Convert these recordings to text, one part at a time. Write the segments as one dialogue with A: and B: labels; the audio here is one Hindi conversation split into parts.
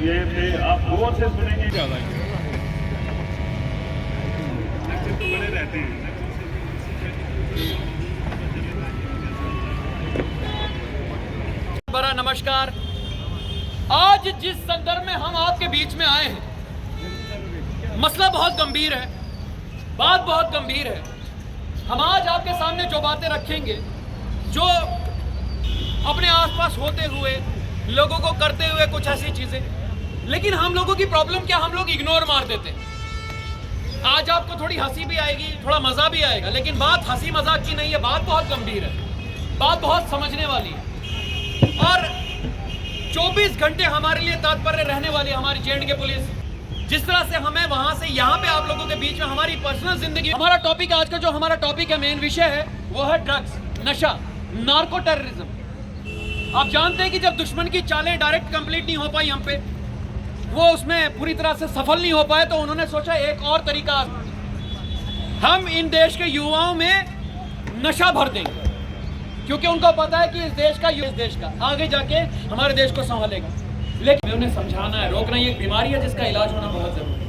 A: ये थे, आप गौर से सुनेंगे। तो बड़े रहते हैं।
B: बड़ा नमस्कार। आज जिस संदर्भ में हम आपके बीच में आए हैं, मसला बहुत गंभीर है, बात बहुत गंभीर है। हम आज आपके सामने जो बातें रखेंगे, जो अपने आसपास होते हुए लोगों को करते हुए कुछ ऐसी चीजें, लेकिन हम लोगों की प्रॉब्लम क्या, हम लोग इग्नोर मार देते हैं। आज आपको थोड़ी हंसी भी आएगी, थोड़ा मजा भी आएगा, लेकिन बात हंसी मजाक की नहीं है, बात बहुत गंभीर है, बात बहुत समझने वाली है। और 24 घंटे हमारे लिए तत्पर रहने वाली हमारी जे.एंड.के पुलिस, जिस तरह से हमें वहां से यहाँ पे आप लोगों के बीच में हमारी पर्सनल जिंदगी। हमारा टॉपिक आज का जो हमारा टॉपिक है, मेन विषय है, वो है ड्रग्स, नशा, नार्को टेररिज्म। आप जानते हैं कि जब दुश्मन की चालें डायरेक्ट कंप्लीट नहीं हो पाई हम पे, वो उसमें पूरी तरह से सफल नहीं हो पाए, तो उन्होंने सोचा एक और तरीका, हम इन देश के युवाओं में नशा भर देंगे, क्योंकि उनको पता है कि इस देश का आगे जाके हमारे देश को संभालेगा। लेकिन उन्हें समझाना है, रोकना। ये एक बीमारी है जिसका इलाज होना बहुत जरूरी है।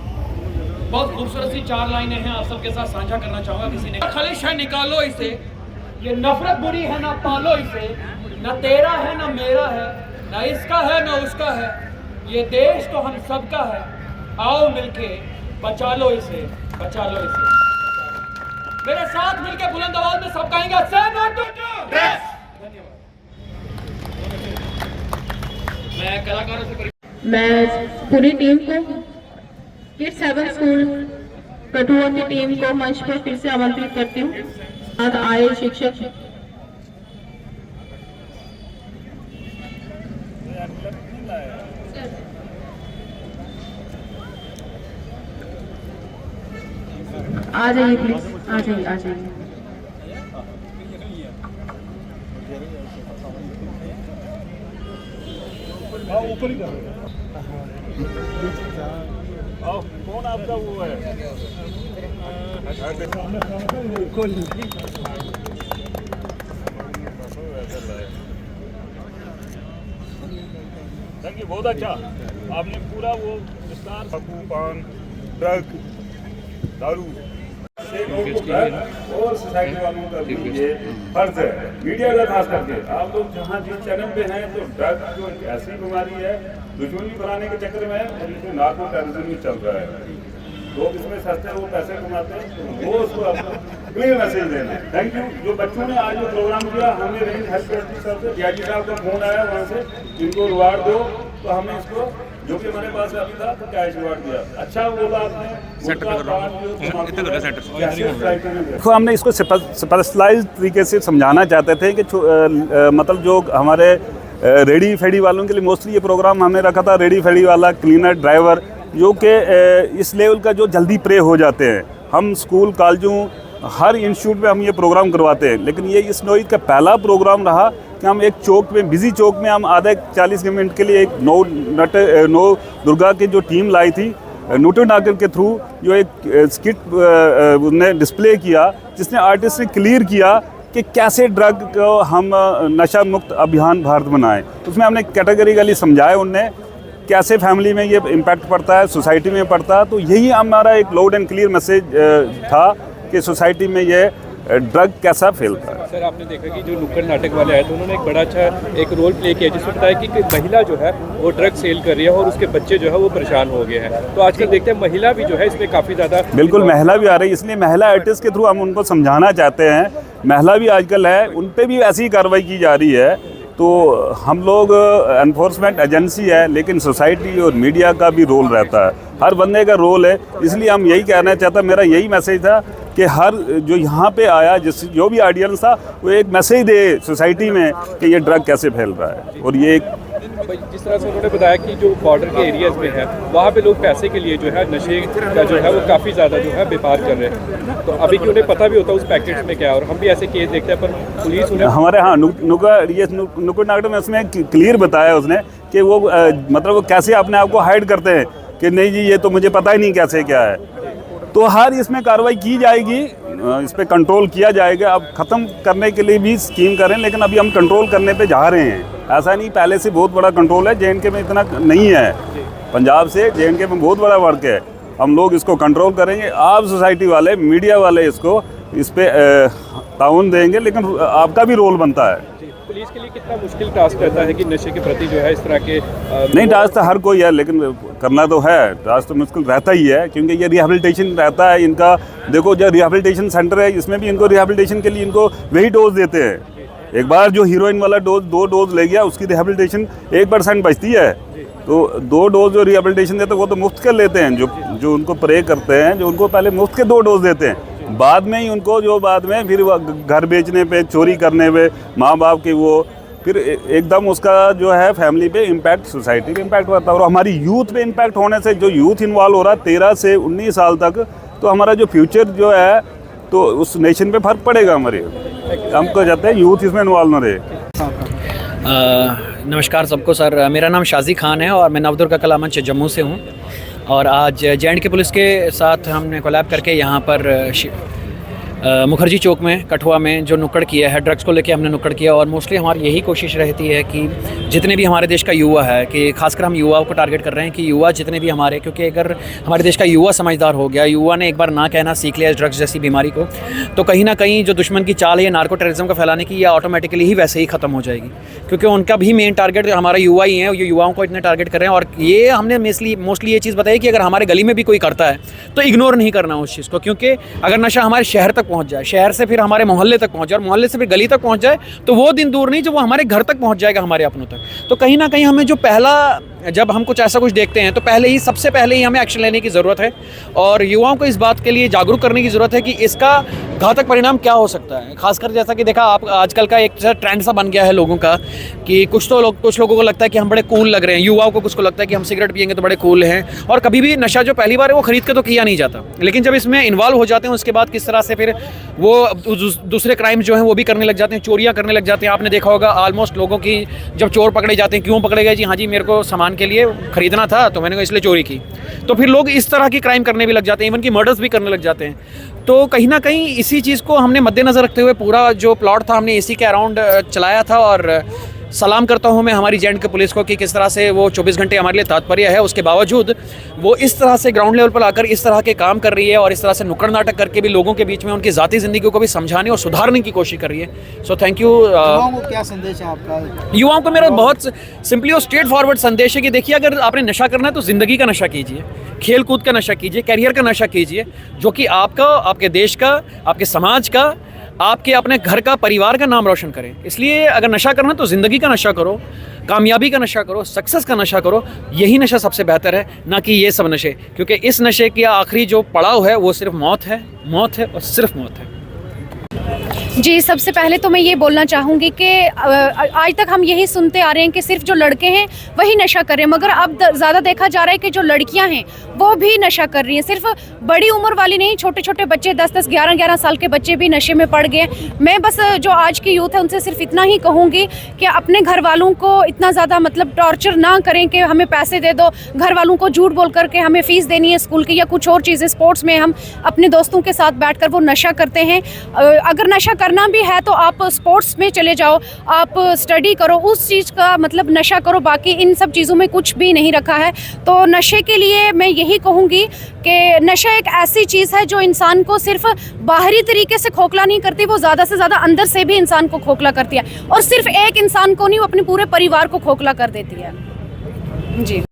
B: बहुत खूबसूरत सी 4 लाइनें हैं, आप सबके साथ साझा करना चाहूंगा। किसी ने खलिश है निकालो इसे, ये नफरत बुरी है ना पालो इसे, न तेरा है न मेरा है, न इसका है न उसका है, ये देश तो हम सबका है, आओ मिलके बचा लो इसे, बचा लो इसे। मेरे साथ मिलके बुलंद आवाज में सब कहेंगे से नो टू ड्रग्स। मैं कलाकारों से
C: मैं पूरी टीम को, किड्स हेवन स्कूल कठुआ की टीम को मंच पर फिर से आमंत्रित करती हूँ। आज आए शिक्षक आ जाइए प्लीज, आ जाइए, आ जाइए।
A: ऊपर ही करो। कौन आपका वो है? थैंक यू, बहुत अच्छा। आपने पूरा वो विस्तार, पान, ड्रग, दारू और सोसाइटी वालों का भी ये फर्ज है, मीडिया का खास करके। आप लोग जहाँ जिस चैनल पे हैं, तो ड्रग जो एक ऐसी बीमारी है, दुश्मनी बनाने के चक्कर में नार्को टेररिज्म भी चल रहा है। लोग इसमें सस्ते वो पैसे कमाते हैं, तो वो उसको अपना क्लियर मैसेज देना है। Thank you. जो बच्चों ने आज जो प्रोग्राम किया, हमें रेंज हेल्थ सर से डीआईजी साहब का फोन आया, वहाँ से इनको रिवार्ड दो, तो हमने इसको, जो कि हमारे पास अभी था, तो कैश रिवार्ड दिया। अच्छा बोला आपने।
D: तो हमने इसको स्पेशलाइज्ड तरीके से समझाना चाहते थे कि मतलब जो हमारे रेडी फेडी वालों के लिए मोस्टली ये प्रोग्राम हमने रखा था, रेडी फेडी वाला, क्लीनर, ड्राइवर, जो कि इस लेवल का जो जल्दी प्रे हो जाते हैं। हम स्कूल कॉलेजों हर इंस्टीट्यूट में हम ये प्रोग्राम करवाते हैं, लेकिन ये इस नोई का पहला प्रोग्राम रहा कि हम एक चौक में, बिजी चौक में, हम आधा 40 मिनट के लिए एक नौ दुर्गा की जो टीम लाई थी, नूटन नागर के थ्रू जो एक स्किट ने डिस्प्ले किया, जिसने आर्टिस्ट ने क्लियर किया कि कैसे ड्रग को हम नशा मुक्त अभियान भारत बनाएं। उसमें हमने कैटेगरिकली समझाया उनने कैसे फैमिली में ये इम्पैक्ट पड़ता है, सोसाइटी में पड़ता है। तो यही हमारा एक लाउड एंड क्लियर मैसेज था कि सोसाइटी में ये ड्रग कैसा फैलता है।
E: सर, आपने देखा कि जो नुक्कड़ नाटक वाले आए थे, उन्होंने एक बड़ा अच्छा एक रोल प्ले किया, जिसमें बताया कि महिला जो है वो ड्रग सेल कर रही है और उसके बच्चे जो है वो परेशान हो गए हैं। तो आजकल देखते हैं महिला भी जो है इसमें काफ़ी ज़्यादा,
D: बिल्कुल महिला भी आ रही है, इसलिए महिला आर्टिस्ट के थ्रू हम उनको समझाना चाहते हैं। महिला भी आजकल है, उन पर भी ऐसी कार्रवाई की जा रही है। तो हम लोग एनफोर्समेंट एजेंसी है, लेकिन सोसाइटी और मीडिया का भी रोल रहता है, हर बंदे का रोल है। इसलिए हम यही कहना चाहता, मेरा यही मैसेज था कि हर जो यहाँ पे आया, जो भी ऑडियंस था, वो एक मैसेज दे सोसाइटी में कि ये ड्रग कैसे फैल रहा है। और ये
E: जिस तरह से उन्होंने बताया कि जो बॉर्डर के एरियाज़ में है, वहाँ पे लोग पैसे के लिए जो है नशे का जो है वो काफ़ी ज़्यादा जो है व्यापार कर रहे हैं। तो अभी कि उन्हें पता भी होता है उस पैकेट में क्या है, और हम भी ऐसे केस देखते हैं, पर पुलिस उन्हें
D: हमारे नुक्कड़ नाटक में उसमें क्लियर बताया उसने कि वो मतलब वो कैसे अपने आप को हाइड करते हैं कि नहीं जी ये तो मुझे पता ही नहीं कैसे क्या है। तो हर इसमें कार्रवाई की जाएगी, इस पर कंट्रोल किया जाएगा। अब ख़त्म करने के लिए भी स्कीम करें, लेकिन अभी हम कंट्रोल करने पे जा रहे हैं। ऐसा नहीं, पहले से बहुत बड़ा कंट्रोल है, JNK में इतना नहीं है। पंजाब से JNK में बहुत बड़ा वर्क है, हम लोग इसको कंट्रोल करेंगे। आप सोसाइटी वाले, मीडिया वाले इसको इस पे ताउन देंगे, लेकिन आपका भी रोल बनता है।
E: पुलिस के लिए कितना मुश्किल टास्क रहता है कि नशे के प्रति जो है इस तरह के
D: नहीं, टास्क तो हर कोई है, लेकिन करना तो है, टास्क तो मुश्किल रहता ही है, क्योंकि ये रिहैबिलिटेशन रहता है इनका। देखो, जो रिहैबिलिटेशन सेंटर है, इसमें भी इनको रिहैबिलिटेशन के लिए इनको वही डोज देते हैं। एक बार जो हीरोइन वाला डोज 2 डोज ले गया, उसकी रिहैबिलिटेशन 1% बचती है, तो 2 डोज जो रिहैबिलिटेशन देते हैं वो तो मुफ्त के लेते हैं। जो उनको प्रे करते हैं, जो उनको पहले मुफ्त के 2 डोज देते हैं, बाद में ही उनको जो बाद में फिर घर बेचने पे, चोरी करने पे, माँ बाप की वो फिर एकदम उसका जो है फैमिली पे इम्पैक्ट, सोसाइटी पे इम्पैक्ट होता है। और हमारी यूथ पे इम्पैक्ट होने से, जो यूथ इन्वॉल्व हो रहा है 13 से 19 साल तक, तो हमारा जो फ्यूचर जो है तो उस नेशन पे फर्क पड़ेगा। हमारे हमको चाहते हैं यूथ इसमें इन्वॉल्व न रहे।
B: नमस्कार सबको सर, मेरा नाम शाजी खान है और मैं नवदुर्गा कला मंच जम्मू से हूँ। और आज JNK पुलिस के साथ हमने कोलैब करके यहाँ पर मुखर्जी चौक में, कठुआ में जो नुक्कड़ किया है, ड्रग्स को लेके हमने नुक्कड़ किया। और मोस्टली हमारी यही कोशिश रहती है कि जितने भी हमारे देश का युवा है, कि खासकर हम युवाओं को टारगेट कर रहे हैं कि युवा जितने भी हमारे, क्योंकि अगर हमारे देश का युवा समझदार हो गया, युवा ने एक बार ना कहना सीख लिया इस ड्रग्स जैसी बीमारी को, तो कहीं ना कहीं जो दुश्मन की चाल है नार्को टेररिज्म को फैलाने की, या ऑटोमेटिकली ही वैसे ही ख़त्म हो जाएगी। क्योंकि उनका भी मेन टारगेट हमारा युवा ही है, ये युवाओं को इतने टारगेट कर रहे हैं। और ये हमने मोस्टली ये चीज़ बताई कि अगर हमारे गली में भी कोई करता है तो इग्नोर नहीं करना उस चीज़ को, क्योंकि अगर नशा हमारे शहर तक पहुँच जाए, शहर से फिर हमारे मोहल्ले तक पहुँच जाए, और मोहल्ले से फिर गली तक पहुँच जाए, तो वो दिन दूर नहीं जो वो हमारे घर तक पहुँच जाएगा, हमारे अपनों तक। तो कहीं ना कहीं हमें जो पहला, जब हम कुछ ऐसा कुछ देखते हैं तो सबसे पहले ही हमें एक्शन लेने की ज़रूरत है। और युवाओं को इस बात के लिए जागरूक करने की ज़रूरत है कि इसका घातक परिणाम क्या हो सकता है। खासकर जैसा कि देखा आप, आजकल का एक ट्रेंड सा बन गया है लोगों का कि कुछ लोगों को लगता है कि हम बड़े कूल लग रहे हैं, युवाओं को कुछ को लगता है कि हम सिगरेट पिएंगे तो बड़े कूल हैं। और कभी भी नशा जो पहली बार है वो खरीद के तो किया नहीं जाता, लेकिन जब इसमें इन्वॉल्व हो जाते हैं उसके बाद किस तरह से फिर वो दूसरे क्राइम जो हैं वो भी करने लग जाते हैं, चोरियाँ करने लग जाते हैं। आपने देखा होगा ऑलमोस्ट लोगों की, जब चोर पकड़े जाते हैं, क्यों पकड़े गए जी, हाँ जी मेरे को सामान के लिए खरीदना था तो मैंने इसलिए चोरी की, तो फिर लोग इस तरह की क्राइम करने भी लग जाते हैं, इवन की मर्डर्स भी करने लग जाते हैं। तो कहीं ना कहीं इसी चीज़ को हमने मद्देनज़र रखते हुए पूरा जो प्लॉट था हमने इसी के अराउंड चलाया था। और सलाम करता हूं मैं हमारी JNK पुलिस को कि किस तरह से वो 24 घंटे हमारे लिए तात्पर्य है, उसके बावजूद वो इस तरह से ग्राउंड लेवल पर आकर इस तरह के काम कर रही है, और इस तरह से नुक्कड़ नाटक करके भी लोगों के बीच में उनकी ज़ाती ज़िंदगी को भी समझाने और सुधारने की कोशिश कर रही है। So thank you.
F: युवाओं को क्या संदेश है आपका?
B: युवाओं को मेरा बहुत सिंपली और स्ट्रेट फॉरवर्ड संदेश है कि देखिए, अगर आपने नशा करना है तो ज़िंदगी का नशा कीजिए, खेल कूद का नशा कीजिए, कैरियर का नशा कीजिए, जो कि आपका, आपके देश का, आपके समाज का, आपके अपने घर का, परिवार का नाम रोशन करें। इसलिए अगर नशा करना तो ज़िंदगी का नशा करो, कामयाबी का नशा करो, सक्सेस का नशा करो। यही नशा सबसे बेहतर है, ना कि ये सब नशे, क्योंकि इस नशे की आखिरी जो पड़ाव है वो सिर्फ मौत है, मौत है और सिर्फ मौत है।
G: जी, सबसे पहले तो मैं ये बोलना चाहूँगी कि आज तक हम यही सुनते आ रहे हैं कि सिर्फ जो लड़के हैं वही नशा कर रहे हैं, मगर अब ज़्यादा देखा जा रहा है कि जो लड़कियां हैं वो भी नशा कर रही हैं। सिर्फ बड़ी उम्र वाली नहीं, छोटे छोटे बच्चे, 10-10, 11-11 साल के बच्चे भी नशे में पड़ गए। मैं बस जो आज की यूथ है उनसे सिर्फ इतना ही कहूँगी कि अपने घर वालों को इतना ज़्यादा मतलब टॉर्चर ना करें कि हमें पैसे दे दो, घर वालों को झूठ बोल करके हमें फ़ीस देनी है स्कूल की या कुछ और चीज़ें। स्पोर्ट्स में हम अपने दोस्तों के साथ बैठ कर वो नशा करते हैं। अगर नशा करना भी है तो आप स्पोर्ट्स में चले जाओ, आप स्टडी करो, उस चीज़ का मतलब नशा करो। बाकी इन सब चीज़ों में कुछ भी नहीं रखा है। तो नशे के लिए मैं यही कहूँगी कि नशा एक ऐसी चीज़ है जो इंसान को सिर्फ बाहरी तरीके से खोखला नहीं करती, वो ज़्यादा से ज़्यादा अंदर से भी इंसान को खोखला करती है। और सिर्फ एक इंसान को नहीं, वो अपने पूरे परिवार को खोखला कर देती है। जी।